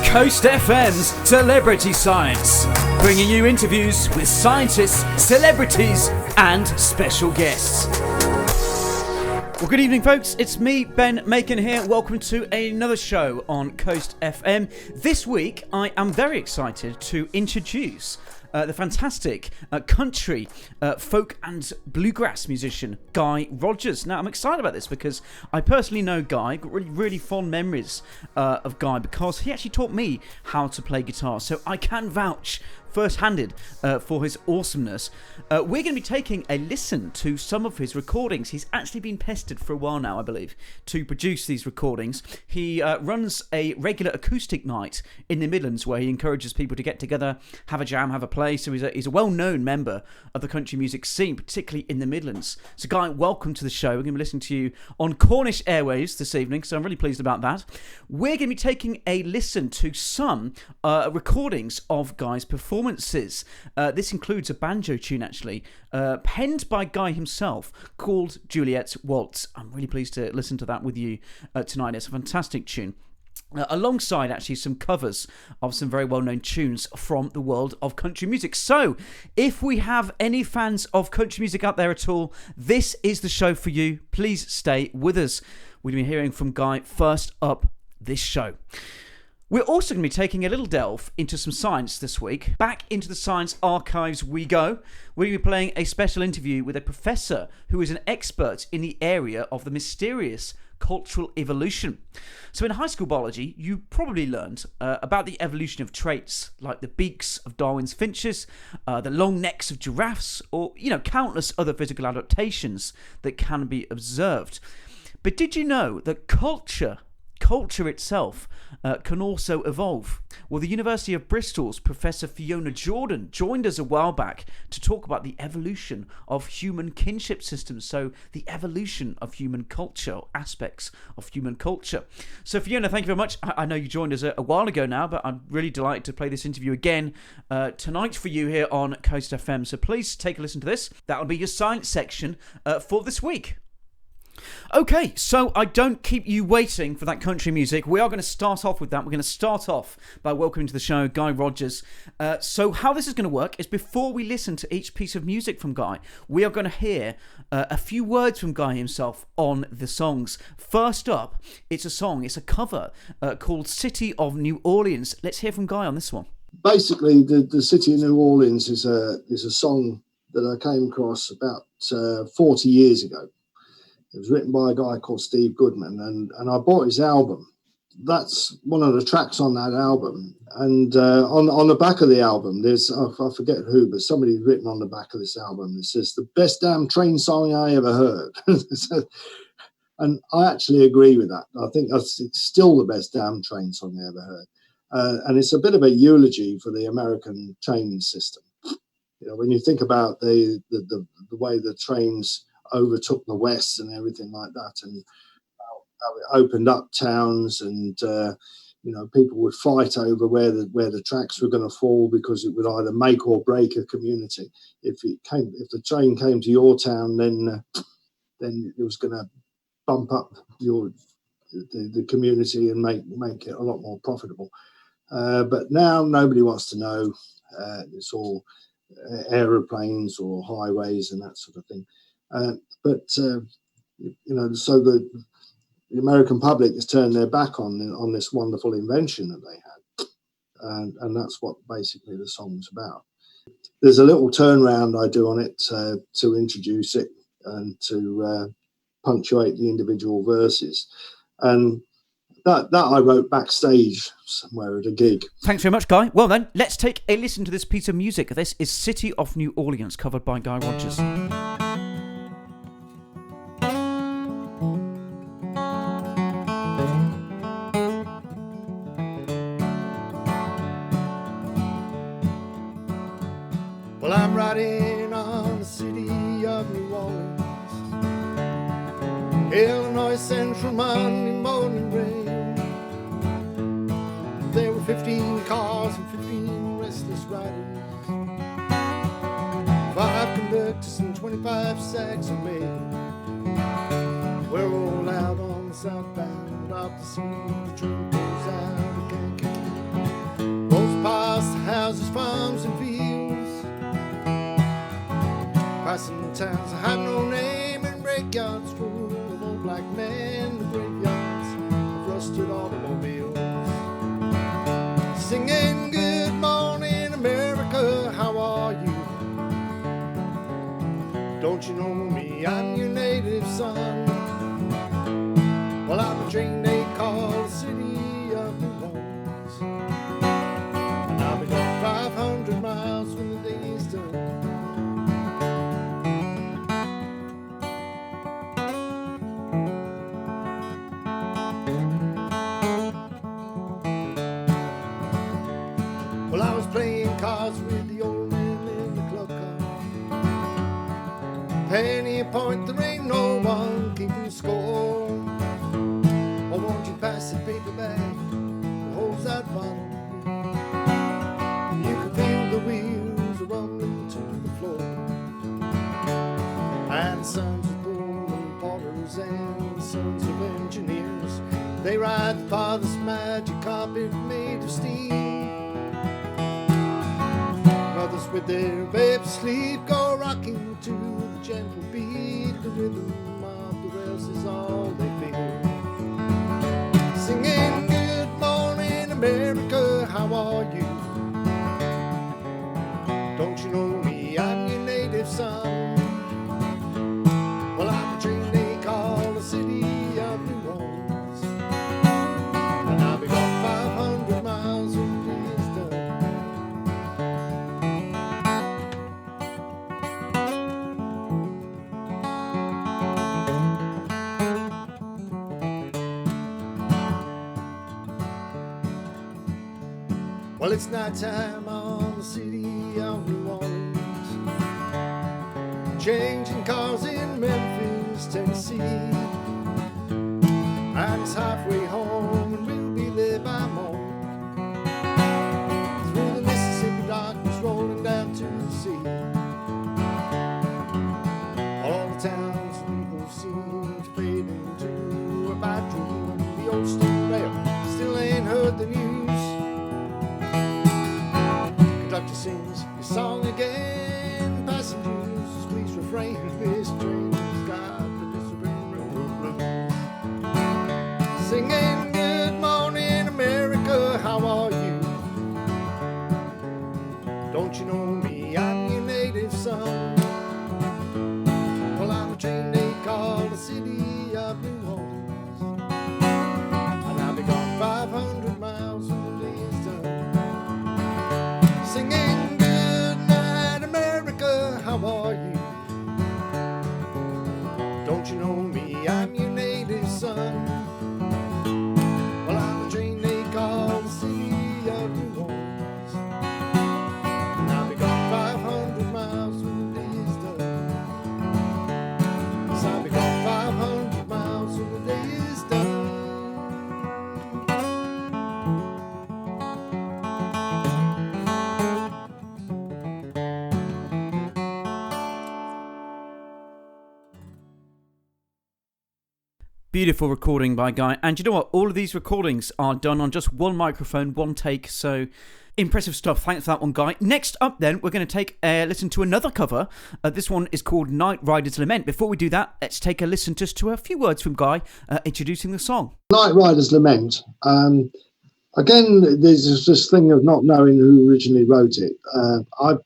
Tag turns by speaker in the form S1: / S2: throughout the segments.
S1: Coast FM's Celebrity Science, bringing you interviews with scientists, celebrities and special guests. Well, good evening, folks. It's me, Ben Makin here. Welcome to another show on Coast FM. This week, I am very excited to introduce the fantastic country, folk and bluegrass musician, Guy Rogers. Now, I'm excited about this because I personally know Guy, got really fond memories of Guy because he actually taught me how to play guitar, so I can vouch first-handed for his awesomeness. We're going to be taking a listen to some of his recordings. He's actually been pestered for a while now, I believe, to produce these recordings. He runs a regular acoustic night in the Midlands where he encourages people to get together, have a jam, have a play. So he's a well-known member of the country music scene, particularly in the Midlands. So Guy, welcome to the show. We're going to be listening to you on Cornish airwaves this evening, so I'm really pleased about that. We're going to be taking a listen to some recordings of Guy's performances. This includes a banjo tune, actually, penned by Guy himself, called Juliet's Waltz. I'm really pleased to listen to that with you tonight. It's a fantastic tune. Alongside actually some covers of some very well-known tunes from the world of country music. So, if we have any fans of country music out there at all, this is the show for you. Please stay with us. We'll be hearing from Guy first up this show. We're also going to be taking a little delve into some science this week. Back into the science archives we go. We're going to be playing a special interview with a professor who is an expert in the area of the mysterious cultural evolution. So in high school biology, you probably learned about the evolution of traits like the beaks of Darwin's finches, the long necks of giraffes, or countless other physical adaptations that can be observed. But did you know that culture itself can also evolve? Well, the University of Bristol's Professor Fiona Jordan joined us a while back to talk about the evolution of human kinship systems, so the evolution of human culture, aspects of human culture. So Fiona, thank you very much. I know you joined us a while ago now, but I'm really delighted to play this interview again tonight for you here on Coast FM. So please take a listen to this. That'll be your science section for this week. Okay, so I don't keep you waiting for that country music. We are going to start off with that. We're going to start off by welcoming to the show Guy Rogers. So how this is going to work is before we listen to each piece of music from Guy, we are going to hear a few words from Guy himself on the songs. First up, it's a cover called City of New Orleans. Let's hear from Guy on this one.
S2: Basically, the City of New Orleans is a song that I came across about 40 years ago. It was written by a guy called Steve Goodman, and I bought his album. That's one of the tracks on that album. And on the back of the album, there's, I forget who, but somebody's written on the back of this album, it says, "The best damn train song I ever heard." And I actually agree with that. I think it's still the best damn train song I ever heard. And it's a bit of a eulogy for the American train system. When you think about the way the trains overtook the West and everything like that, and how it opened up towns, and people would fight over where the tracks were going to fall, because it would either make or break a community. If the train came to your town, then it was going to bump up the community and make it a lot more profitable. But now nobody wants to know. It's all aeroplanes or highways and that sort of thing. So the American public has turned their back on this wonderful invention that they had, and that's what basically the song's about. There's a little turnaround I do on it to introduce it and to punctuate the individual verses, and that I wrote backstage somewhere at a gig.
S1: Thanks very much, Guy. Well then, let's take a listen to this piece of music. This is City of New Orleans, covered by Guy Rogers.
S3: Well, I'm riding on the City of New Orleans, Illinois Central Monday morning rain. There were 15 cars and 15 restless riders, 5 conductors and 25 sacks of mail. We're all out on the southbound of the sea. The train goes out of Kankakee. Rolls past the houses, farms and fields, passing the towns that have no name, and brickyards full of old black men. The graveyards of rusted automobiles, singing good morning America, how are you? Don't you know me, I'm your native son. Well, I'm a train they call the city of New Orleans, and I'll be gone 500 miles when the day is done. Well, I was playing cards with the old man in the club car. Penny a point, there ain't no one keeping score. Oh, won't you pass the paper bag that holds that bottle? You can feel the wheels rumbling to the floor, and the sons of Pullman porters and the sons of engineers, they ride the father's magic carpet made of steel. Mothers with their babes asleep go rocking to the gentle beat. The rhythm of the rails is all they feel, singing good morning America, how are you? Don't you know me, I'm your native son. Well, I'm a train they call the city of New Orleans, and I'll be gone 500 miles when the day is done. Well, it's night time on the city of New Orleans, changing cars in Memphis, Tennessee, and it's halfway home and we'll be there by morning, through the Mississippi darkness rolling down to the sea. All the towns people seem to fade into a bad dream. The old steam rail still ain't heard the news. Conductor sings your song again. Passengers, please refrain. This train has got the disappearing railroad blues. Singing good morning America, how are you? Don't you know me, I'm your native son. Well, I'm a train they call the city of New Orleans, and I'll be gone 500 miles when the day is done. Singing good night America, how are you? Don't you know me, I'm your native son. Well, I'm a train they call the city of New Orleans, and I'll be gone 500 miles when the day is done. Yes, I'll be gone 500 miles when the day is done.
S1: Beautiful recording by Guy. And you know what? All of these recordings are done on just one microphone, one take. So impressive stuff. Thanks for that one, Guy. Next up, then, we're going to take a listen to another cover. This one is called Night Rider's Lament. Before we do that, let's take a listen just to a few words from Guy introducing the song.
S2: Night Rider's Lament. Again, there's this thing of not knowing who originally wrote it. I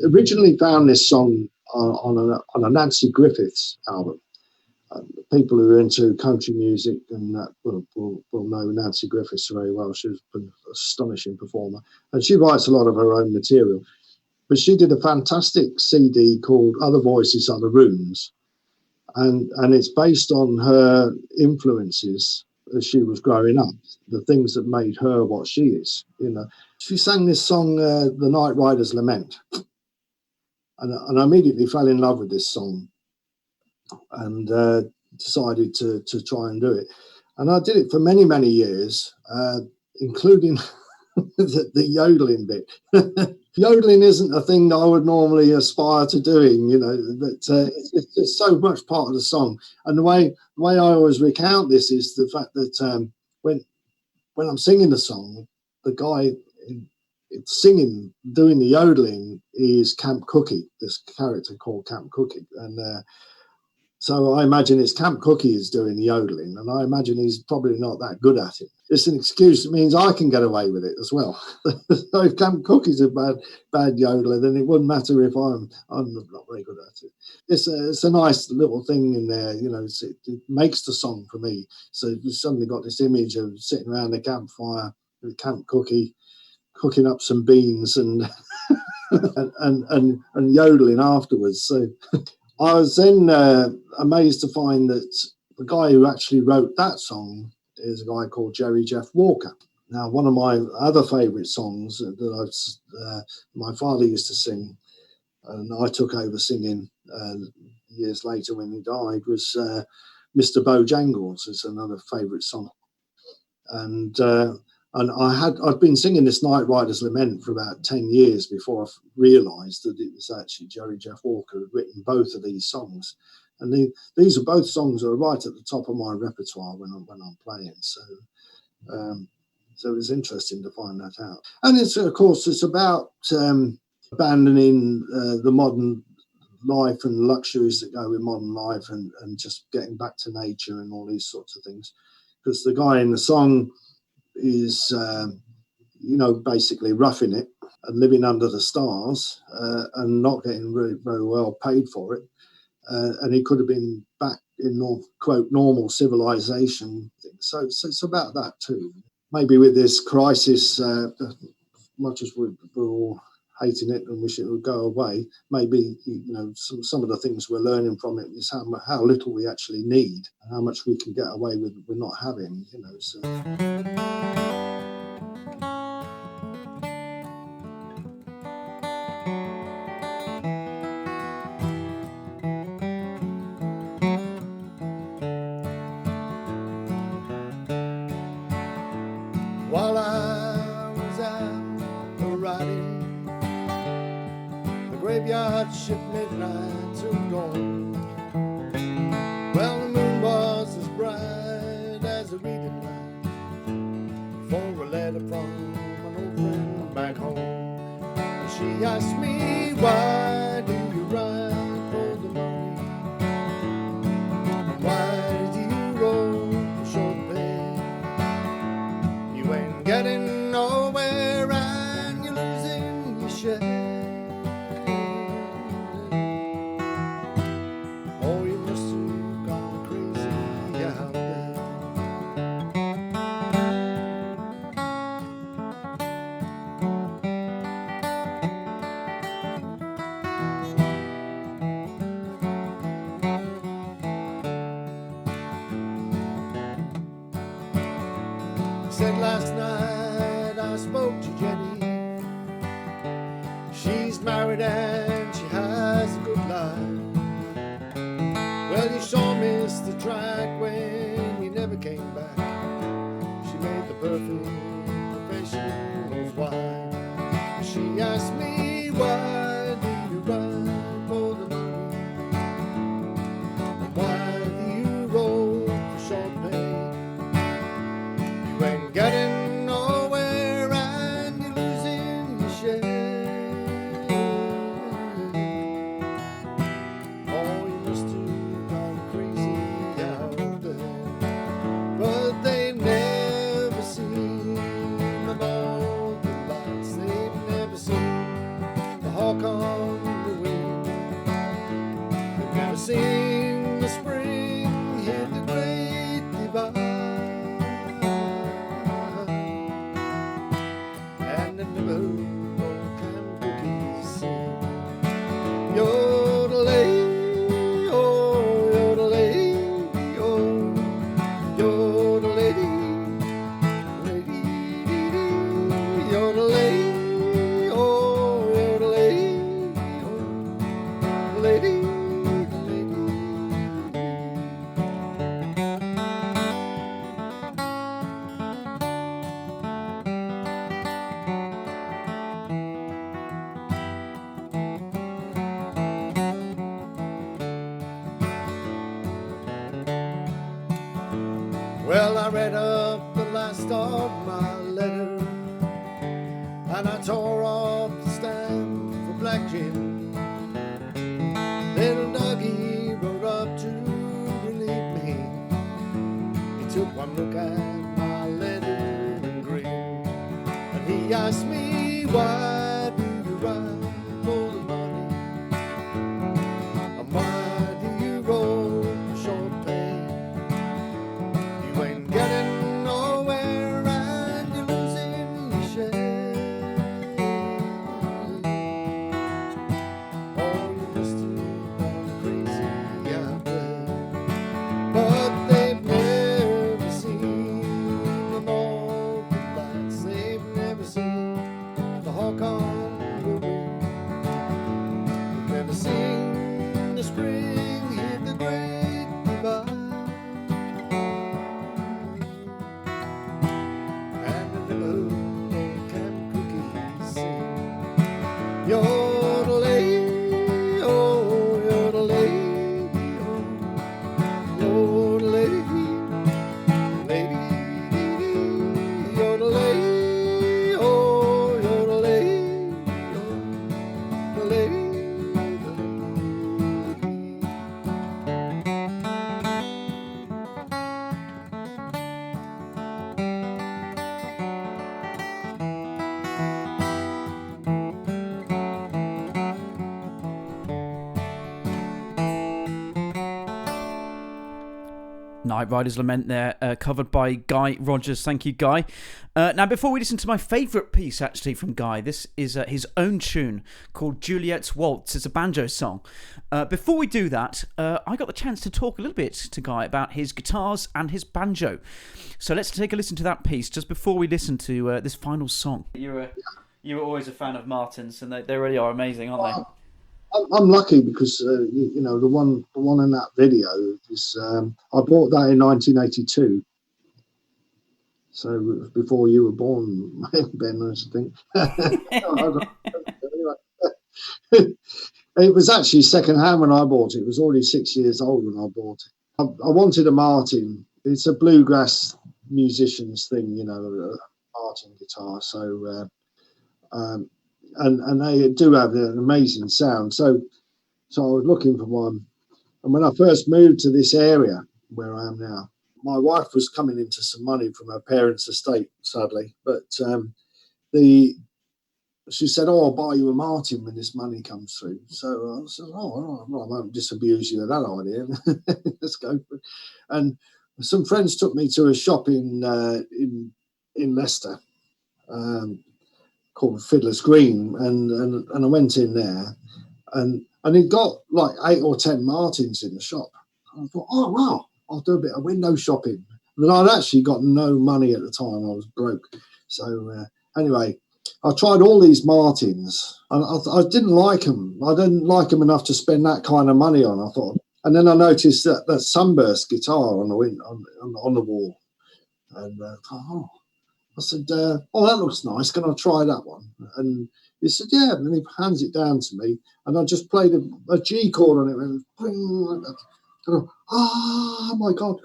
S2: originally found this song on a Nancy Griffiths album. People who are into country music and will know Nancy Griffiths very well. She's an astonishing performer, and she writes a lot of her own material. But she did a fantastic CD called Other Voices, Other Rooms, and it's based on her influences as she was growing up, the things that made her what she is. You know, she sang this song, The Night Rider's Lament, and I immediately fell in love with this song, and decided to try and do it. And I did it for many, many years, including the yodeling bit. Yodeling isn't a thing that I would normally aspire to doing, but it's so much part of the song. And the way I always recount this is the fact that when I'm singing the song, the guy singing, doing the yodeling is Camp Cookie, this character called Camp Cookie. And so I imagine it's Camp Cookie is doing the yodeling, and I imagine he's probably not that good at it. It's an excuse that means I can get away with it as well. So if Camp Cookie's a bad yodeler, then it wouldn't matter if I'm not very good at it. It's a nice little thing in there, it makes the song for me. So you've suddenly got this image of sitting around a campfire with Camp Cookie cooking up some beans and and yodeling afterwards. So I was then amazed to find that the guy who actually wrote that song is a guy called Jerry Jeff Walker. Now, one of my other favourite songs that my father used to sing, and I took over singing years later when he died, was Mr. Bojangles. It's another favourite song. And I'd been singing this Night Rider's Lament for about 10 years before I realised that it was actually Jerry Jeff Walker who had written both of these songs. And these are both songs that are right at the top of my repertoire when I'm playing. So it was interesting to find that out. And it's about abandoning the modern life and luxuries that go with modern life and just getting back to nature and all these sorts of things. Because the guy in the song is, basically roughing it and living under the stars and not getting really very well paid for it. And he could have been back in quote normal civilization. So it's about that too. Maybe with this crisis, much as we're all hating it and wish it would go away, maybe some of the things we're learning from it is how little we actually need and how much we can get away with not having. So.
S3: While I was out riding, the graveyard shift midnight till dawn. Well, the moon was as bright as a reading light for a letter from an old friend back home. And she asked me, why do you ride for the money? And why do you roll for short pay? You ain't getting nowhere and you're losing your share. Oh, you must have gone crazy out there. Said last night I spoke to Jenny. She's married and she has a good life. Well, you sure missed the track when you never came back. She made the perfect professional's wife. She asked me, why do you ride for the money? Why do you roll for short pay? You ain't getting nowhere and you're losing your share. Oh, you must have gone crazy out there. But they've never seen the northern lights. They've never seen the hawk on the wing. They've never seen the spring hit the great divide. And in the moon, old Camp Cookie sing. Yodelay, oh, yodelay, oh, yodelay, lady, yodelay, oh, yodelay, oh, lady, lady. Well, I read up the last of my letter, and I tore off the stamp for Black Jim. Little Dougie rode up to relieve me. He took one look at my letter and grinned, and he asked me, why do you write for the money? And why do you roll for short pay? You ain't getting nowhere and you're losing your share. Oh, you must have gone crazy out there. But they've never seen the northern lights. They've never seen the hawk on the wing. They've never seen the spring hit the great divide. And the little old camp cookies sing. Yodelay, oh, yodelay, oh, yodelay, lady, yodelay, oh, yodelay, oh, yodelay.
S1: Night Rider's Lament there, covered by Guy Rogers. Thank you, Guy. Now, before we listen to my favourite piece, actually, from Guy, this is his own tune called Juliet's Waltz. It's a banjo song. Before we do that, I got the chance to talk a little bit to Guy about his guitars and his banjo. So let's take a listen to that piece just before we listen to this final song. You were always a fan of Martin's, and they really are amazing, aren't they?
S2: I'm lucky because you know the one in that video is I bought that in 1982, so before you were born, Ben, I think. It was actually second hand when I bought it. It was already 6 years old when I bought it. I wanted a Martin. It's a bluegrass musician's thing, you know, a Martin guitar. So. And they do have an amazing sound. So I was looking for one. And when I first moved to this area where I am now, my wife was coming into some money from her parents' estate, sadly. But she said, "Oh, I'll buy you a Martin when this money comes through." So I said, "Oh, well, I won't disabuse you of that idea. Let's go." And some friends took me to a shop in Leicester. Called Fiddler's Green, and I went in there, and it got like 8 or 10 Martins in the shop. And I thought, oh wow, I'll do a bit of window shopping. But I'd actually got no money at the time; I was broke. So anyway, I tried all these Martins, and I didn't like them. I didn't like them enough to spend that kind of money on. I thought, and then I noticed that Sunburst guitar on the on the wall, and I thought, oh. I said, "Oh, that looks nice. Can I try that one?" And he said, "Yeah." And he hands it down to me, and I just played a G chord on it, and bing, like that. And oh my God,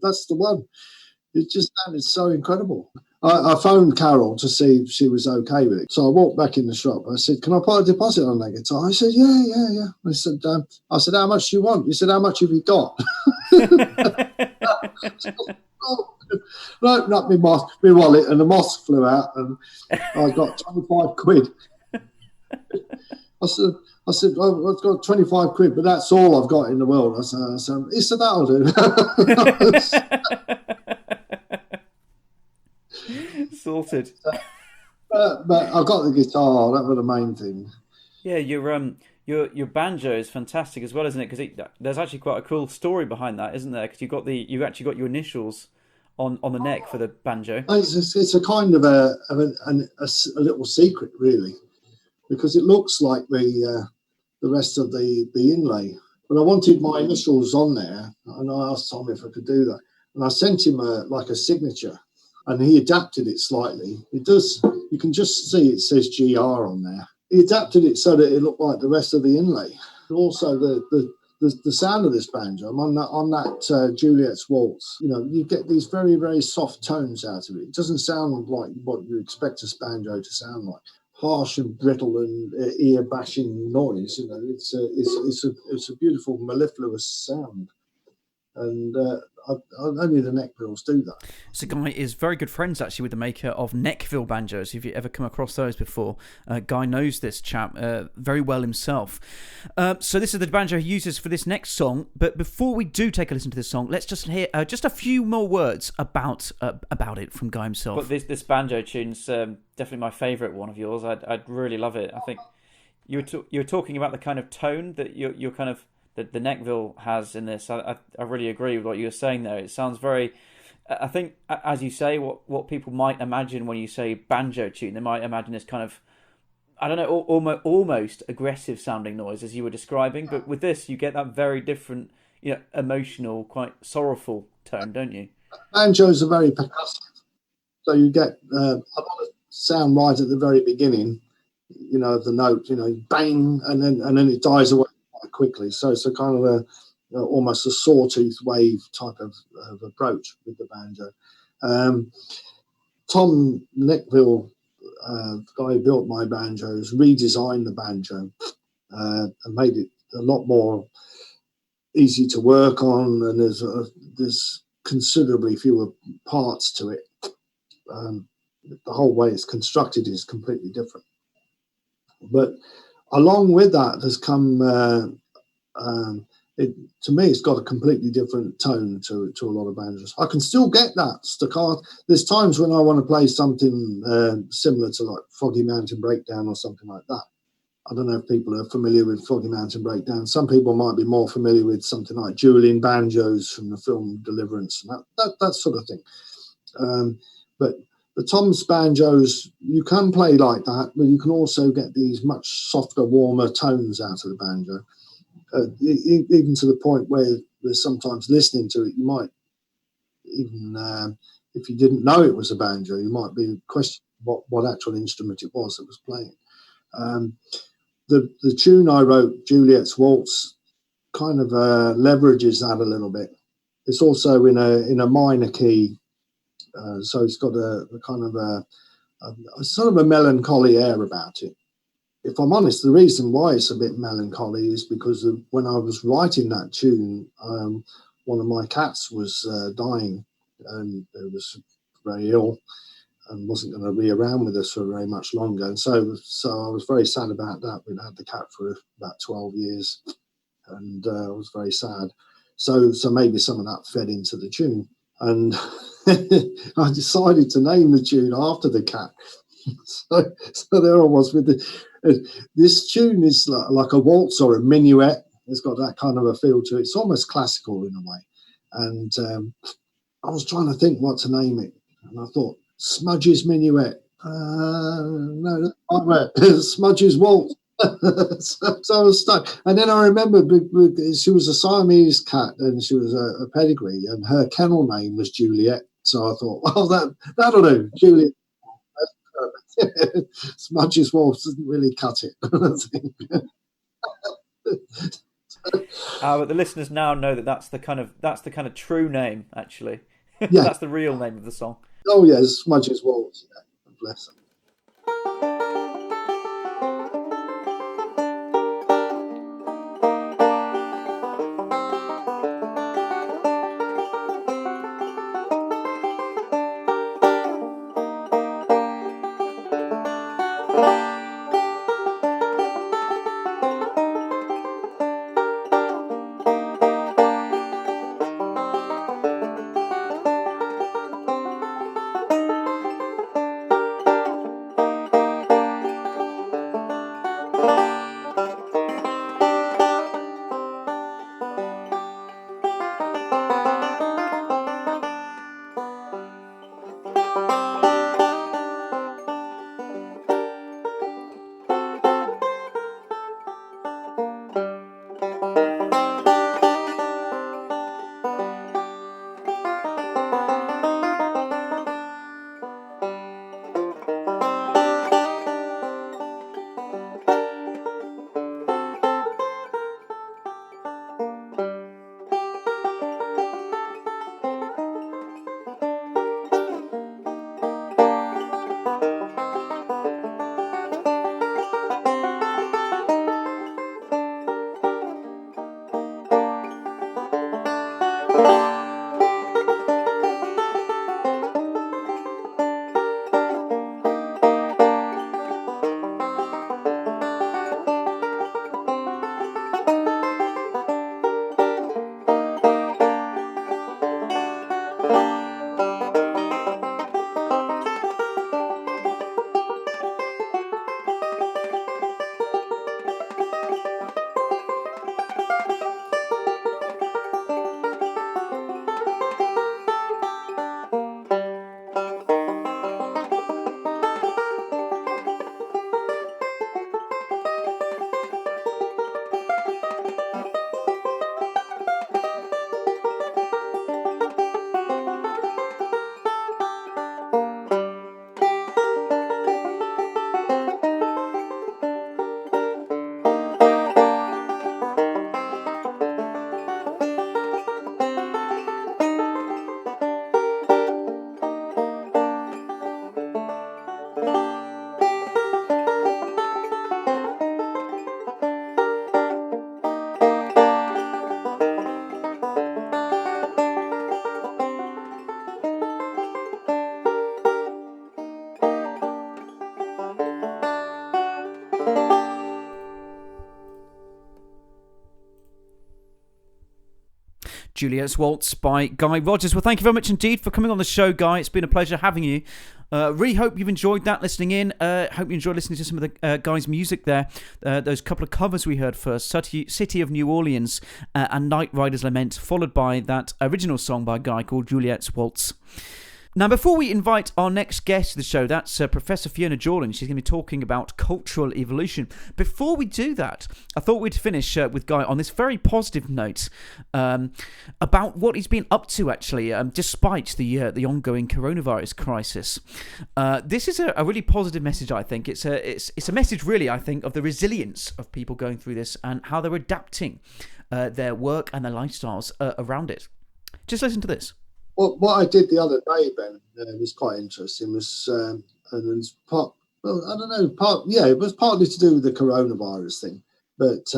S2: that's the one. It just sounded so incredible. I phoned Carol to see if she was okay with it. So I walked back in the shop. I said, "Can I put a deposit on that guitar?" I said, "Yeah." I said, "How much do you want?" He said, "How much have you got?" I opened up my wallet and the moss flew out and I got 25 quid. I said, "Oh, I've got 25 quid, but that's all I've got in the world." I said, he said, "That'll do."
S1: Sorted.
S2: But I got the guitar. That was the main thing.
S1: Yeah, your banjo is fantastic as well, isn't it? Because there's actually quite a cool story behind that, isn't there? Because you've actually got your initials on the neck for the banjo.
S2: It's a kind of a little secret, really, because it looks like the rest of the inlay. But I wanted my initials on there, and I asked Tom if I could do that. And I sent him a signature, and he adapted it slightly. It does. You can just see it says GR on there. He adapted it so that it looked like the rest of the inlay. Also, the the sound of this banjo. I'm on that Juliet's Waltz. You know, you get these very, very soft tones out of it. It doesn't sound like what you expect a banjo to sound like. Harsh and brittle and ear-bashing noise. You know, it's a beautiful mellifluous sound, and only the neckvilles do that.
S1: So Guy is very good friends actually with the maker of neckvill banjos. If you ever come across those before, Guy knows this chap very well himself. So this is the banjo he uses for this next song. But before we do take a listen to this song, let's just hear just a few more words about it from Guy himself.
S4: But this banjo tune's definitely my favourite one of yours. I'd really love it. I think you were talking about the kind of tone that you're kind of that the neckvill has in this. I really agree with what you were saying there. It sounds very, I think, as you say, what people might imagine when you say banjo tune, they might imagine this kind of, I don't know, almost aggressive sounding noise as you were describing. But with this, you get that very different, emotional, quite sorrowful tone, don't you?
S2: Banjos are very percussive, so you get a lot of sound right at the very beginning, of the note, bang, and then it dies away quite quickly. So it's a kind of a almost a sawtooth wave type of approach with the banjo. Tom Neckville, the guy who built my banjos, redesigned the banjo and made it a lot more easy to work on, and there's considerably fewer parts to it. The whole way it's constructed is completely different. But along with that has come, to me, it's got a completely different tone to a lot of banjos. I can still get that staccato. There's times when I want to play something similar to like Foggy Mountain Breakdown or something like that. I don't know if people are familiar with Foggy Mountain Breakdown. Some people might be more familiar with something like Julian Banjos from the film Deliverance and that sort of thing. But the Tom's banjos, you can play like that, but you can also get these much softer, warmer tones out of the banjo. Even to the point where there's sometimes listening to it, you might even, if you didn't know it was a banjo, you might be questioning what actual instrument it was that was playing. The tune I wrote, Juliet's Waltz, kind of leverages that a little bit. It's also in a minor key, so it's got a kind of a sort of a melancholy air about it. If I'm honest, the reason why it's a bit melancholy is because when I was writing that tune, one of my cats was dying, and it was very ill and wasn't going to be around with us for very much longer. And so I was very sad about that. We'd had the cat for about 12 years, and I was very sad. So maybe some of that fed into the tune. And I decided to name the tune after the cat. So there I was with this tune is like a waltz or a minuet. It's got that kind of a feel to it. It's almost classical in a way. And I was trying to think what to name it. And I thought, Smudge's Minuet. No, Smudge's Waltz. So I was stuck. And then I remember she was a Siamese cat and she was a pedigree, and her kennel name was Juliet. So I thought, well, that'll do, Juliet. Smudge's Waltz doesn't really cut it.
S4: But the listeners now know that's the kind of true name, actually.
S2: Yeah.
S4: That's the real name of the song.
S2: Oh yes, Smudge's Waltz. Yeah. Bless them.
S1: Juliet's Waltz by Guy Rogers. Well, thank you very much indeed for coming on the show, Guy. It's been a pleasure having you. Really hope you've enjoyed that, listening in. Hope you enjoyed listening to some of the Guy's music there. Those couple of covers we heard first, City of New Orleans and Night Rider's Lament, followed by that original song by Guy called Juliet's Waltz. Now, before we invite our next guest to the show, that's Professor Fiona Jordan. She's going to be talking about cultural evolution. Before we do that, I thought we'd finish with Guy on this very positive note about what he's been up to, actually, despite the ongoing coronavirus crisis. This is a really positive message, I think. It's a message, really, I think, of the resilience of people going through this and how they're adapting their work and their lifestyles around it. Just listen to this.
S2: Well, what I did the other day, Ben, was quite interesting. Was and it's part. Well, I don't know. It was partly to do with the coronavirus thing. But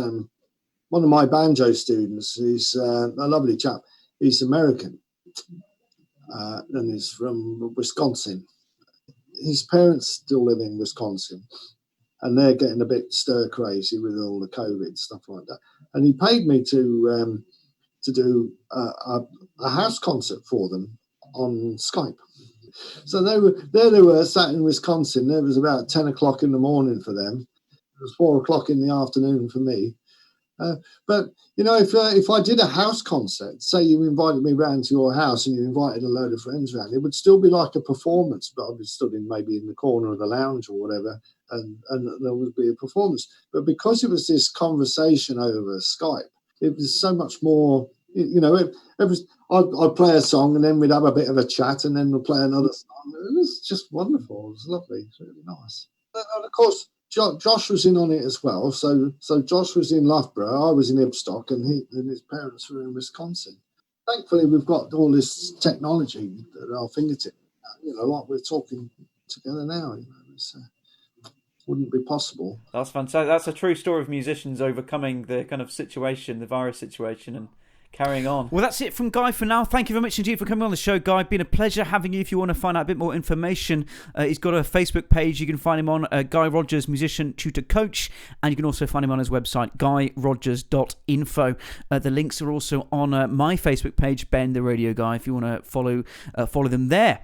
S2: one of my banjo students is a lovely chap. He's American, and he's from Wisconsin. His parents still live in Wisconsin, and they're getting a bit stir crazy with all the COVID stuff like that. And he paid me to do a house concert for them on Skype. So they were sat in Wisconsin. It was about 10 o'clock in the morning for them. It was 4 o'clock in the afternoon for me. But, if I did a house concert, say you invited me round to your house and you invited a load of friends round, it would still be like a performance, but I'd be stood maybe in the corner of the lounge or whatever, and there would be a performance. But because it was this conversation over Skype, it was so much more, I'd play a song and then we'd have a bit of a chat and then we'd play another song. It was just wonderful. It was lovely. It was really nice. And of course, Josh was in on it as well. So Josh was in Loughborough, I was in Ibstock, and his parents were in Wisconsin. Thankfully, we've got all this technology at our fingertips. Like we're talking together now. Wouldn't be possible.
S4: That's fantastic. That's a true story of musicians overcoming the kind of situation, the virus situation, and carrying on. Well,
S1: that's it from Guy for now. Thank you very much indeed for coming on the show, Guy. Been a pleasure having you. If you want to find out a bit more information, he's got a Facebook page. You can find him on Guy Rogers Musician Tutor Coach, and you can also find him on his website, guyrogers.info. The links are also on my Facebook page, Ben the Radio Guy, if you want to follow them there.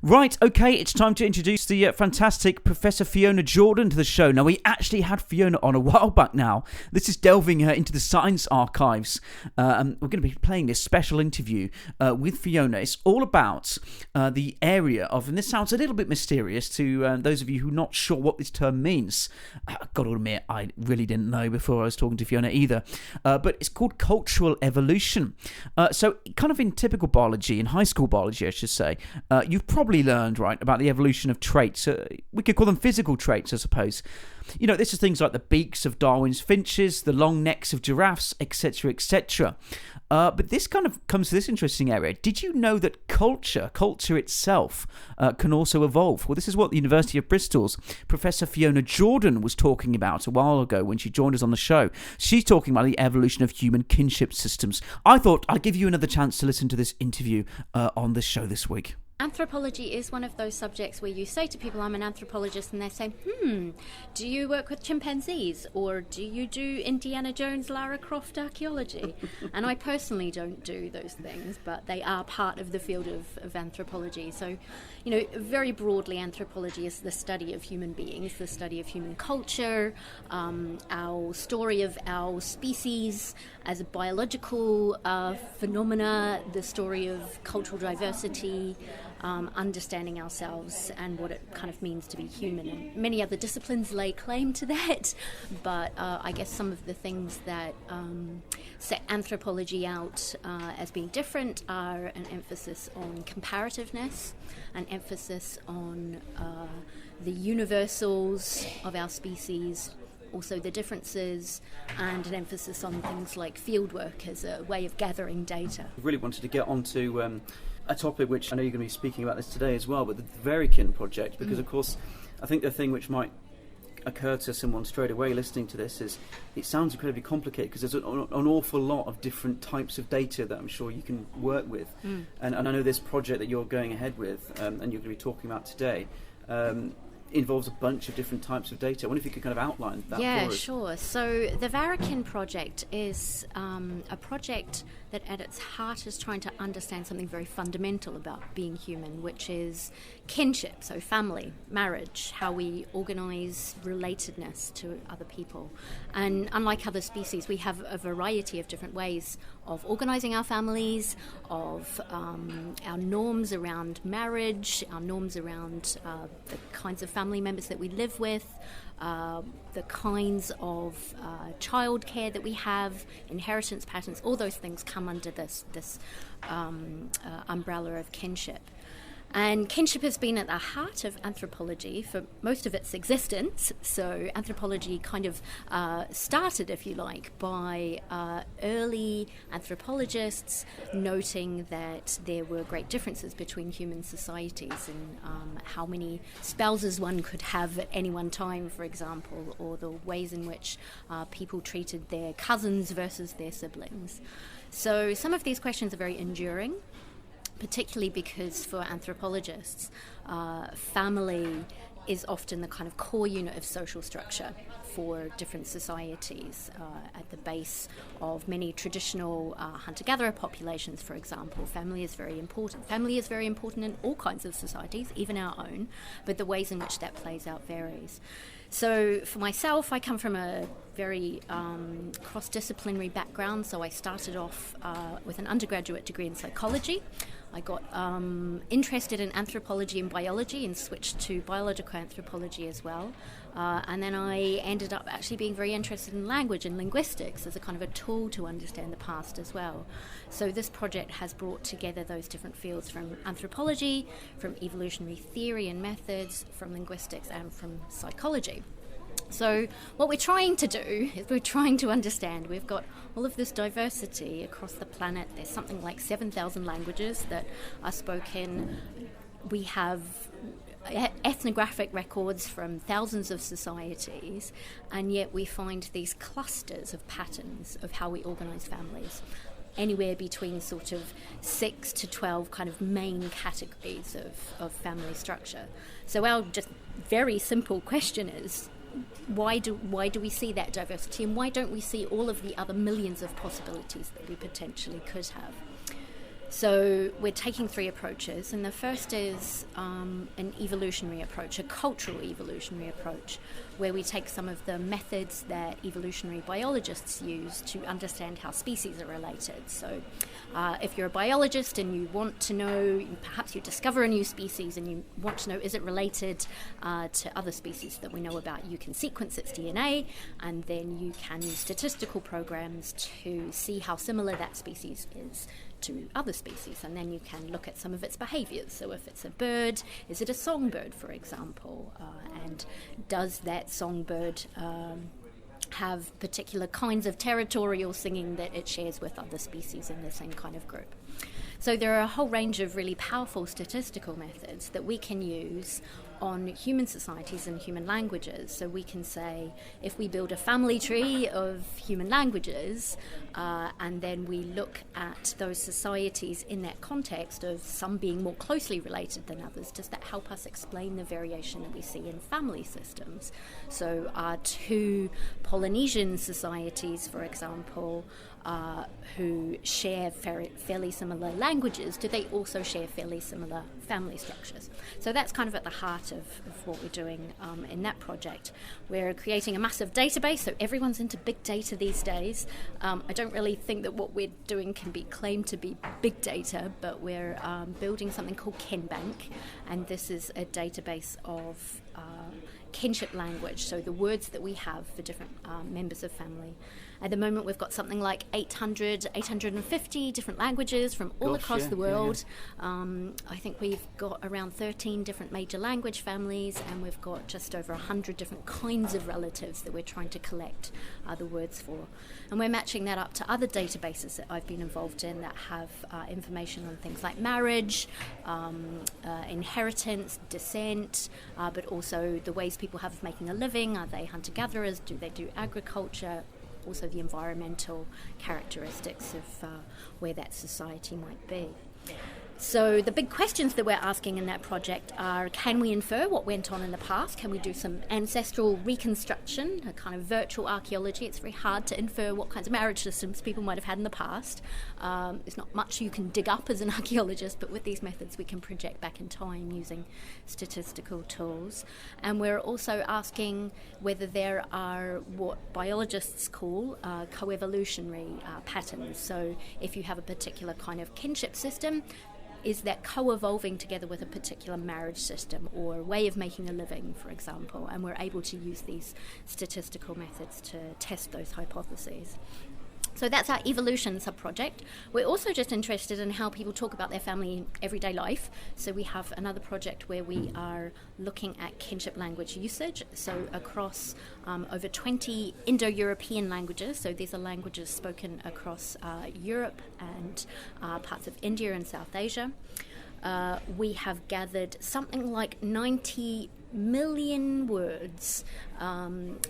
S1: Right, okay, it's time to introduce the fantastic Professor Fiona Jordan to the show. Now, we actually had Fiona on a while back now. This is delving into the science archives. We're going to be playing this special interview with Fiona. It's all about the area of, and this sounds a little bit mysterious to those of you who are not sure what this term means. I've got to admit, I really didn't know before I was talking to Fiona either. But it's called cultural evolution. So kind of in typical biology, in high school biology, I should say, you've probably learned, right, about the evolution of traits. We could call them physical traits, I suppose. This is things like the beaks of Darwin's finches, the long necks of giraffes, etc., etc. But this kind of comes to this interesting area. Did you know that culture itself, can also evolve? Well, this is what the University of Bristol's Professor Fiona Jordan was talking about a while ago when she joined us on the show. She's talking about the evolution of human kinship systems. I thought I'd give you another chance to listen to this interview on the show this week.
S5: Anthropology is one of those subjects where you say to people, I'm an anthropologist, and they say, do you work with chimpanzees, or do you do Indiana Jones, Lara Croft archaeology? And I personally don't do those things, but they are part of the field of anthropology. So, very broadly, anthropology is the study of human beings, the study of human culture, our story of our species as a biological phenomena, the story of cultural diversity, understanding ourselves and what it kind of means to be human. And many other disciplines lay claim to that, but I guess some of the things that set anthropology out as being different are an emphasis on comparativeness, an emphasis on the universals of our species, also the differences, and an emphasis on things like fieldwork as a way of gathering data.
S1: I really wanted to get onto a topic which I know you're going to be speaking about this today as well, but the Makin project, because of course I think the thing which might occur to someone straight away listening to this is it sounds incredibly complicated because there's an awful lot of different types of data that I'm sure you can work with. And I know this project that you're going ahead with and you're going to be talking about today, involves a bunch of different types of data. I wonder if you could kind of outline that for us.
S5: Yeah, sure. So the Makin project is a project that at its heart is trying to understand something very fundamental about being human, which is kinship, so family, marriage, how we organise relatedness to other people. And unlike other species, we have a variety of different ways of organising our families, of our norms around marriage, our norms around the kinds of family members that we live with, the kinds of childcare that we have, inheritance patterns, all those things come under this umbrella of kinship. And kinship has been at the heart of anthropology for most of its existence. So anthropology kind of started, if you like, by early anthropologists noting that there were great differences between human societies and how many spouses one could have at any one time, for example, or the ways in which people treated their cousins versus their siblings. So some of these questions are very enduring, particularly because for anthropologists, family is often the kind of core unit of social structure for different societies. At the base of many traditional hunter-gatherer populations, for example, family is very important. Family is very important in all kinds of societies, even our own, but the ways in which that plays out varies. So for myself, I come from a very cross-disciplinary background, so I started off with an undergraduate degree in psychology. I got interested in anthropology and biology and switched to biological anthropology as well. And then I ended up actually being very interested in language and linguistics as a kind of a tool to understand the past as well. So this project has brought together those different fields from anthropology, from evolutionary theory and methods, from linguistics and from psychology. So what we're trying to do is we're trying to understand, we've got all of this diversity across the planet. There's something like 7,000 languages that are spoken. We have ethnographic records from thousands of societies, and yet we find these clusters of patterns of how we organise families. Anywhere between sort of 6 to 12 kind of main categories of family structure. So our just very simple question is, why do we see that diversity, and why don't we see all of the other millions of possibilities that we potentially could have? So we're taking 3 approaches, and the first is an evolutionary approach, a cultural evolutionary approach, where we take some of the methods that evolutionary biologists use to understand how species are related. So if you're a biologist and you want to know, perhaps you discover a new species and you want to know, is it related to other species that we know about, you can sequence its DNA, and then you can use statistical programs to see how similar that species is to other species, and then you can look at some of its behaviours. So if it's a bird, is it a songbird, for example, and does that songbird have particular kinds of territorial singing that it shares with other species in the same kind of group? So there are a whole range of really powerful statistical methods that we can use on human societies and human languages. So we can say, if we build a family tree of human languages, and then we look at those societies in that context of some being more closely related than others, does that help us explain the variation that we see in family systems? So our 2 Polynesian societies, for example, who share fairly similar languages, do they also share fairly similar family structures? So that's kind of at the heart of what we're doing in that project. We're creating a massive database, so everyone's into big data these days. I don't really think that what we're doing can be claimed to be big data, but we're building something called KinBank, and this is a database of kinship language, so the words that we have for different members of family. At the moment, we've got something like 850 different languages from all across the world. I think we've got around 13 different major language families, and we've got just over 100 different kinds of relatives that we're trying to collect the words for. And we're matching that up to other databases that I've been involved in that have information on things like marriage, inheritance, descent, but also the ways people have of making a living. Are they hunter-gatherers? Do they do agriculture? Also the environmental characteristics of where that society might be. So the big questions that we're asking in that project are, can we infer what went on in the past? Can we do some ancestral reconstruction, a kind of virtual archaeology? It's very hard to infer what kinds of marriage systems people might have had in the past. There's not much you can dig up as an archaeologist, but with these methods we can project back in time using statistical tools. And we're also asking whether there are what biologists call coevolutionary patterns. So if you have a particular kind of kinship system, is that co-evolving together with a particular marriage system or way of making a living, for example, and we're able to use these statistical methods to test those hypotheses. So that's our evolution sub-project. We're also just interested in how people talk about their family in everyday life. So we have another project where we are looking at kinship language usage. So across over 20 Indo-European languages. So these are languages spoken across Europe and parts of India and South Asia. We have gathered something like 90 million words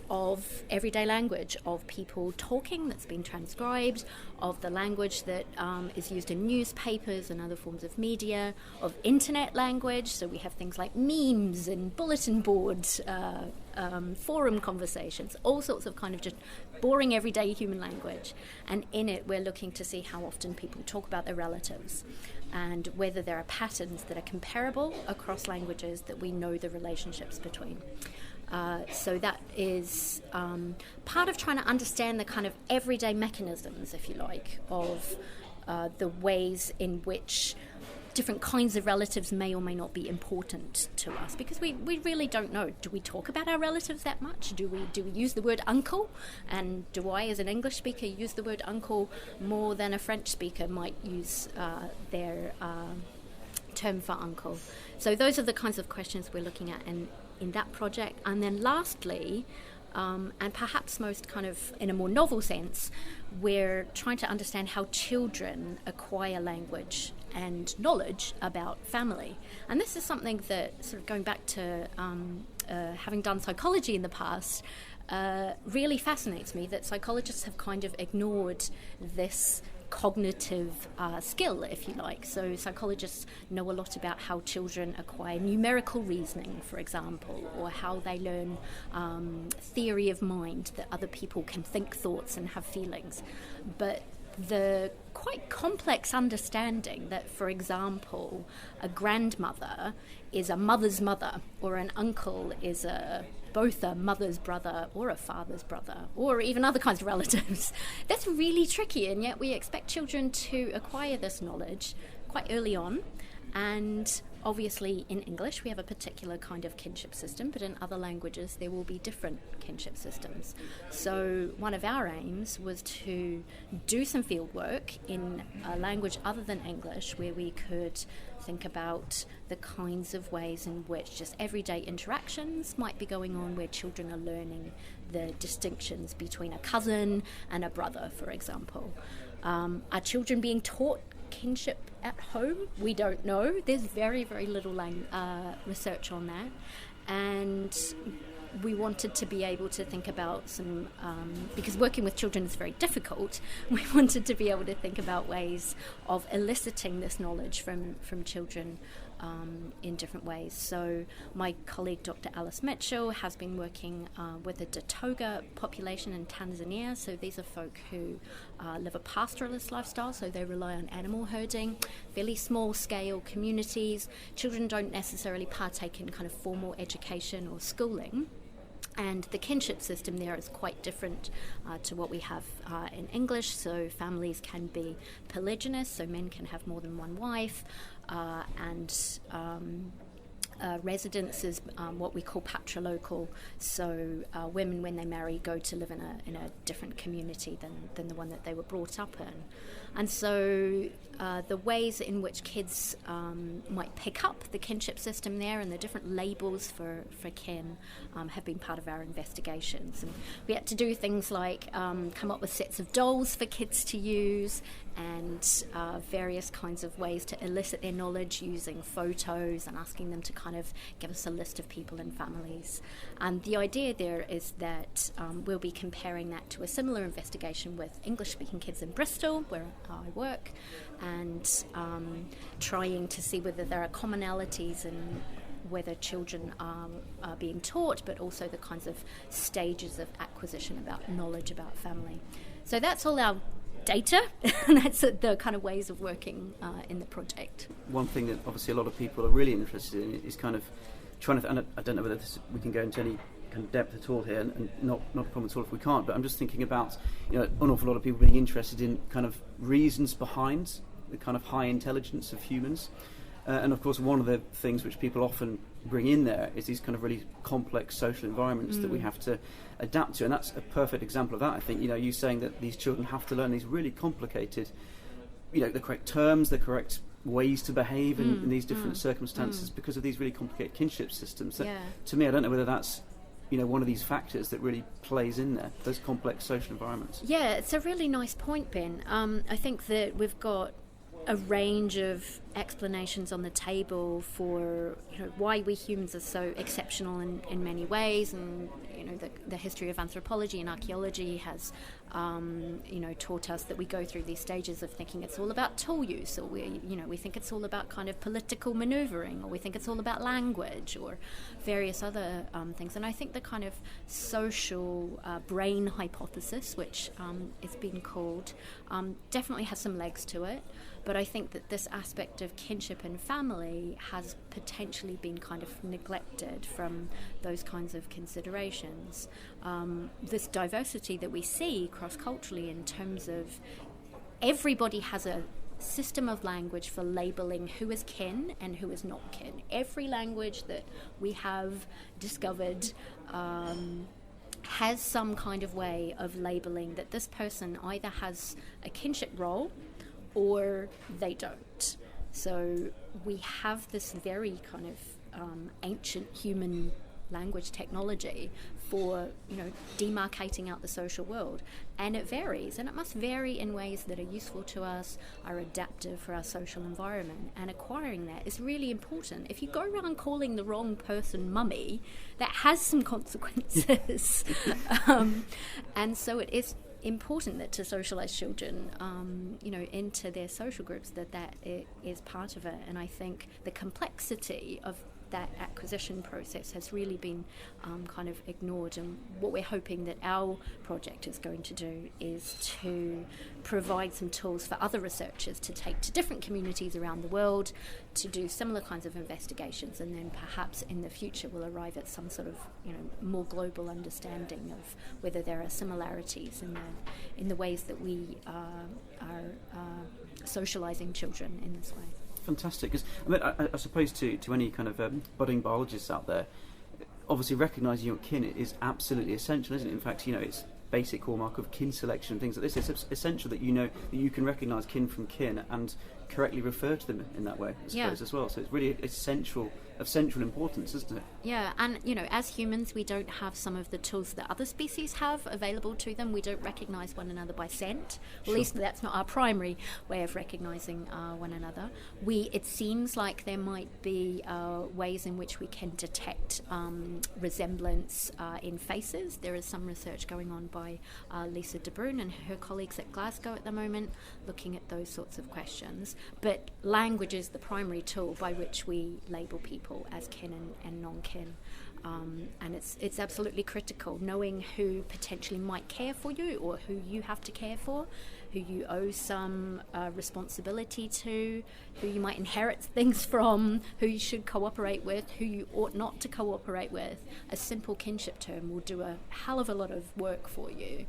S5: of everyday language, of people talking that's been transcribed, of the language that is used in newspapers and other forms of media, of internet language. So we have things like memes and bulletin boards, forum conversations, all sorts of kind of just boring everyday human language. And in it we're looking to see how often people talk about their relatives and whether there are patterns that are comparable across languages that we know the relationships between. So that is part of trying to understand the kind of everyday mechanisms, if you like, of the ways in which different kinds of relatives may or may not be important to us, because we really don't know. Do we talk about our relatives that much? Do we use the word uncle? And do I, as an English speaker, use the word uncle more than a French speaker might use their term for uncle? So those are the kinds of questions we're looking at in that project. And then lastly, and perhaps most kind of in a more novel sense, we're trying to understand how children acquire language and knowledge about family. And this is something that, sort of going back to having done psychology in the past, really fascinates me, that psychologists have kind of ignored this cognitive skill, if you like. So psychologists know a lot about how children acquire numerical reasoning, for example, or how they learn theory of mind, that other people can think thoughts and have feelings. But the quite complex understanding that, for example, a grandmother is a mother's mother, or an uncle is both a mother's brother or a father's brother, or even other kinds of relatives, that's really tricky, and yet we expect children to acquire this knowledge quite early on. And obviously in English we have a particular kind of kinship system, but in other languages there will be different kinship systems. So one of our aims was to do some field work in a language other than English, where we could think about the kinds of ways in which just everyday interactions might be going on, where children are learning the distinctions between a cousin and a brother, for example. Are children being taught kinship at home? We don't know. There's very, very little research on that. And we wanted to be able to think about some, because working with children is very difficult, we wanted to be able to think about ways of eliciting this knowledge from children in different ways. So my colleague Dr. Alice Mitchell has been working with the Datoga population in Tanzania. So these are folk who live a pastoralist lifestyle, so they rely on animal herding, fairly small scale communities. Children don't necessarily partake in kind of formal education or schooling. And the kinship system there is quite different to what we have in English. So families can be polygynous, so men can have more than one wife, and residence is what we call patrilocal. So women, when they marry, go to live in a different community than the one that they were brought up in. And so the ways in which kids might pick up the kinship system there and the different labels for kin have been part of our investigations. And we had to do things like come up with sets of dolls for kids to use, and various kinds of ways to elicit their knowledge using photos and asking them to kind kind of give us a list of people and families. And the idea there is that we'll be comparing that to a similar investigation with English-speaking kids in Bristol, where I work, and trying to see whether there are commonalities in whether children are being taught, but also the kinds of stages of acquisition about knowledge about family. So that's all our data, and that's the kind of ways of working in the project.
S6: One thing that obviously a lot of people are really interested in is kind of trying to, and I don't know whether we can go into any kind of depth at all here, and not a problem at all if we can't, but I'm just thinking about, you know, an awful lot of people being interested in kind of reasons behind the kind of high intelligence of humans. And of course, one of the things which people often bring in there is these kind of really complex social environments that we have to adapt to, and that's a perfect example of that. I think, you know, you saying that these children have to learn these really complicated, you know, the correct terms, the correct ways to behave in these different circumstances because of these really complicated kinship systems. That, to me, I don't know whether that's, you know, one of these factors that really plays in there, those complex social environments. Yeah,
S5: it's a really nice point, Ben. I think that we've got a range of explanations on the table for, you know, why we humans are so exceptional in many ways, and, you know, the history of anthropology and archaeology has you know, taught us that we go through these stages of thinking it's all about tool use, or we think it's all about kind of political maneuvering, or we think it's all about language, or various other things. And I think the kind of social brain hypothesis, which it's been called, definitely has some legs to it. But I think that this aspect of kinship and family has potentially been kind of neglected from those kinds of considerations. This diversity that we see cross-culturally in terms of everybody has a system of language for labelling who is kin and who is not kin. Every language that we have discovered has some kind of way of labelling that this person either has a kinship role or they don't. So we have this very kind of ancient human language technology for, you know, demarcating out the social world, and it varies, and it must vary in ways that are useful to us, are adaptive for our social environment, and acquiring that is really important. If you go around calling the wrong person mummy, that has some consequences. And so it is important that to socialise children, you know, into their social groups, that is part of it. And I think the complexity of that acquisition process has really been kind of ignored. And what we're hoping that our project is going to do is to provide some tools for other researchers to take to different communities around the world to do similar kinds of investigations, and then perhaps in the future we'll arrive at some sort of, you know, more global understanding of whether there are similarities in the ways that we are socialising children in this way.
S6: Fantastic. 'Cause, I mean, I suppose to any kind of budding biologists out there, obviously recognising your kin is absolutely essential, isn't it? In fact, you know, it's basic hallmark of kin selection and things like this. It's essential that you know that you can recognise kin from kin and correctly refer to them in that way, I suppose, as well. So it's really essential, of central importance, isn't it?
S5: Yeah, and, you know, as humans, we don't have some of the tools that other species have available to them. We don't recognise one another by scent. At least that's not our primary way of recognising one another. It seems like there might be ways in which we can detect resemblance in faces. There is some research going on by Lisa De Bruyn and her colleagues at Glasgow at the moment, looking at those sorts of questions. But language is the primary tool by which we label people as kin and non-kin. And it's absolutely critical, knowing who potentially might care for you, or who you have to care for, who you owe some responsibility to, who you might inherit things from, who you should cooperate with, who you ought not to cooperate with. A simple kinship term will do a hell of a lot of work for you,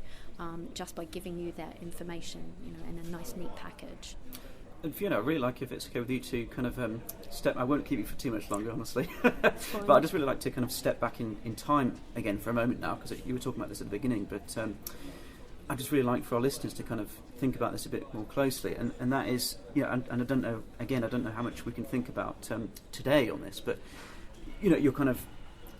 S5: just by giving you that information, you know, in a nice, neat package.
S6: And Fiona, I'd really like, if it's okay with you, to kind of I won't keep you for too much longer, honestly, but I'd just really like to kind of step back in time again for a moment now, because you were talking about this at the beginning, but I'd just really like for our listeners to kind of think about this a bit more closely, and that is, you know, and I don't know how much we can think about today on this, but, you know, you're kind of,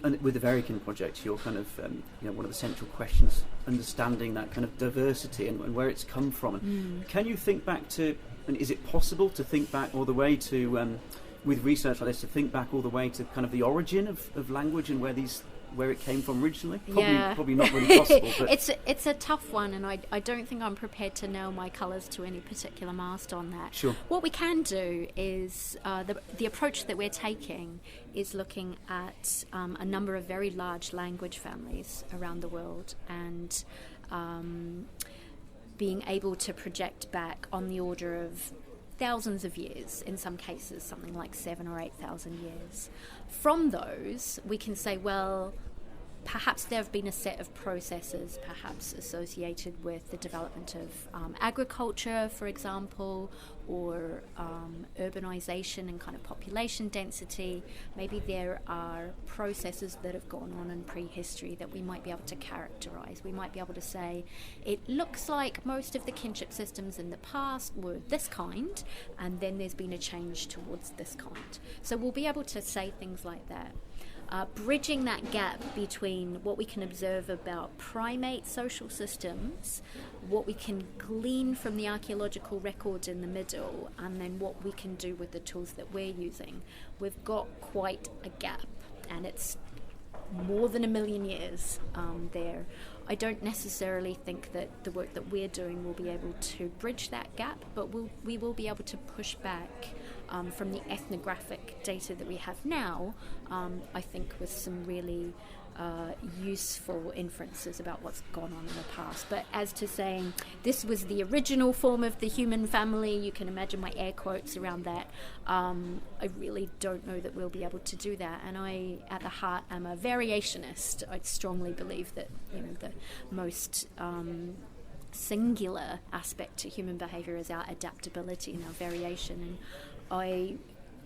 S6: and with the Verikin project, you're kind of, you know, one of the central questions, understanding that kind of diversity and where it's come from. And can you think back to, and is it possible to think back all the way to with research like this to think back all the way to kind of the origin of language and where it came from originally? Probably not really possible. But
S5: it's a tough one, and I don't think I'm prepared to nail my colours to any particular mast on that.
S6: Sure.
S5: What we can do is the approach that we're taking is looking at a number of very large language families around the world, and being able to project back on the order of thousands of years, in some cases something like 7,000 or 8,000 years. From those, we can say, well, perhaps there have been a set of processes, perhaps associated with the development of agriculture, for example, or urbanization and kind of population density. Maybe there are processes that have gone on in prehistory that we might be able to characterize. We might be able to say, it looks like most of the kinship systems in the past were this kind, and then there's been a change towards this kind. So we'll be able to say things like that. Bridging that gap between what we can observe about primate social systems, what we can glean from the archaeological records in the middle, and then what we can do with the tools that we're using. We've got quite a gap, and it's more than 1 million years there. I don't necessarily think that the work that we're doing will be able to bridge that gap, but we will be able to push back from the ethnographic data that we have now, I think with some really useful inferences about what's gone on in the past. But as to saying this was the original form of the human family, you can imagine my air quotes around that. I really don't know that we'll be able to do that. And I, at the heart, am a variationist. I strongly believe that the most singular aspect to human behaviour is our adaptability and our variation. And I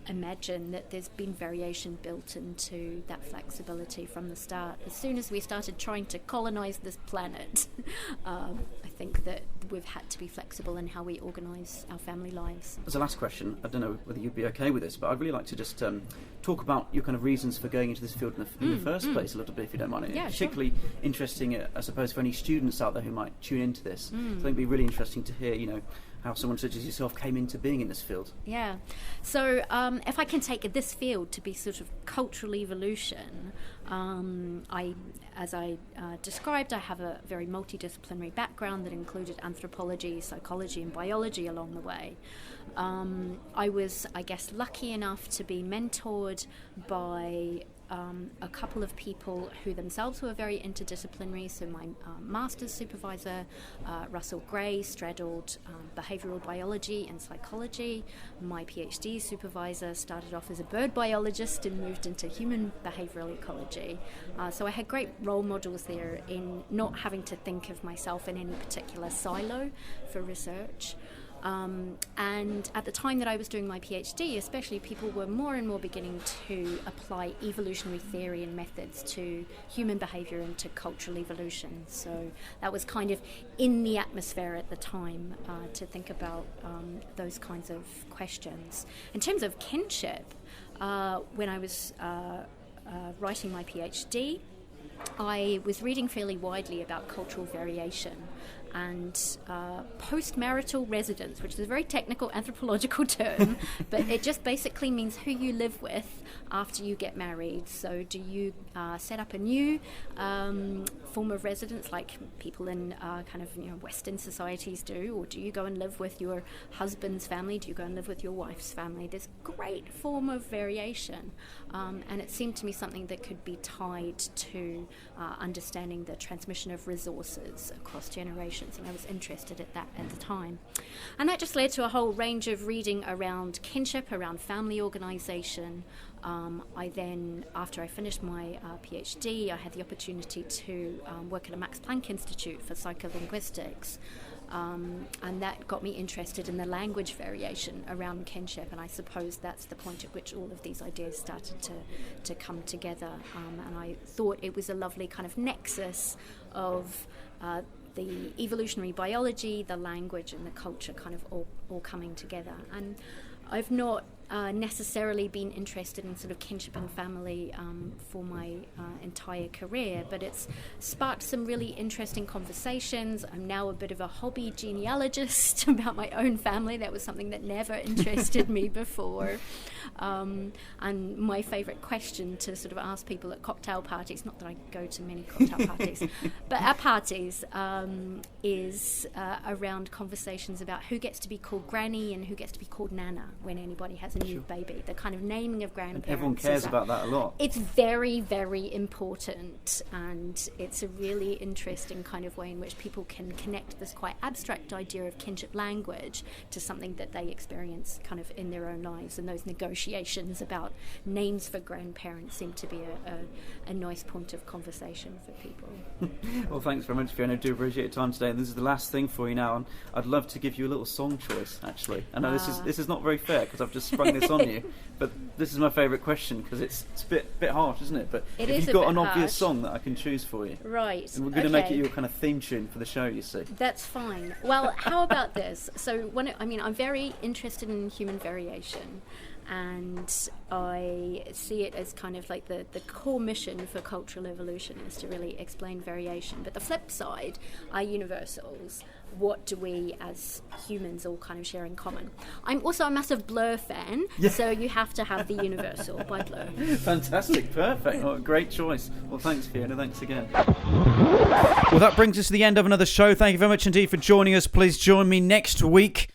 S5: imagine that there's been variation built into that flexibility from the start. As soon as we started trying to colonise this planet, I think that we've had to be flexible in how we organise our family lives.
S6: As a last question, I don't know whether you'd be okay with this, but I'd really like to just talk about your kind of reasons for going into this field in the first place a little bit, if you don't mind.
S5: Yeah,
S6: particularly interesting, I suppose, for any students out there who might tune into this. So I think it'd be really interesting to hear, how someone such as yourself came into being in this field.
S5: Yeah. So if I can take this field to be sort of cultural evolution, as I described, I have a very multidisciplinary background that included anthropology, psychology and biology along the way. I was, I guess, lucky enough to be mentored by a couple of people who themselves were very interdisciplinary. So my master's supervisor, Russell Gray, straddled behavioural biology and psychology. My PhD supervisor started off as a bird biologist and moved into human behavioural ecology. So I had great role models there in not having to think of myself in any particular silo for research. And at the time that I was doing my PhD, especially, people were more and more beginning to apply evolutionary theory and methods to human behaviour and to cultural evolution. So that was kind of in the atmosphere at the time to think about those kinds of questions. In terms of kinship, when I was writing my PhD, I was reading fairly widely about cultural variation and post-marital residence, which is a very technical anthropological term, but it just basically means who you live with after you get married. So do you set up a new form of residence like people in Western societies do, or do you go and live with your husband's family? Do you go and live with your wife's family? There's great form of variation, and it seemed to me something that could be tied to understanding the transmission of resources across generations. And I was interested at that at the time. And that just led to a whole range of reading around kinship, around family organisation. I then, after I finished my PhD, I had the opportunity to work at a Max Planck Institute for psycholinguistics. And that got me interested in the language variation around kinship, and I suppose that's the point at which all of these ideas started to come together. And I thought it was a lovely kind of nexus of the evolutionary biology, the language and the culture kind of all coming together. And I've not necessarily been interested in sort of kinship and family for my entire career, but it's sparked some really interesting conversations. I'm now a bit of a hobby genealogist about my own family. That was something that never interested me before. And my favourite question to sort of ask people at cocktail parties, not that I go to many cocktail parties, but at parties, is around conversations about who gets to be called granny and who gets to be called nana when anybody has a new baby. The kind of naming of grandparents.
S6: And everyone cares about that a lot.
S5: It's very, very important, and it's a really interesting kind of way in which people can connect this quite abstract idea of kinship language to something that they experience kind of in their own lives, and those negotiations about names for grandparents seem to be a nice point of conversation for people.
S6: Well, thanks very much, Fiona. I do appreciate your time today, and this is the last thing for you now, and I'd love to give you a little song choice, actually. I know this is not very fair because I've just sprung this on you, but this is my favourite question because it's a bit harsh, isn't it? But if you've got an obvious song that I can choose for you,
S5: right?
S6: And we're going to make it your kind of theme tune for the show, you see.
S5: That's fine. Well, how about this? So I'm very interested in human variation, and I see it as kind of like the core mission for cultural evolution is to really explain variation. But the flip side are universals. What do we as humans all kind of share in common? I'm also a massive Blur fan, so you have to have the Universal by Blur.
S6: Fantastic, perfect. Oh, great choice. Well, thanks, Fiona. Thanks again.
S1: Well, that brings us to the end of another show. Thank you very much indeed for joining us. Please join me next week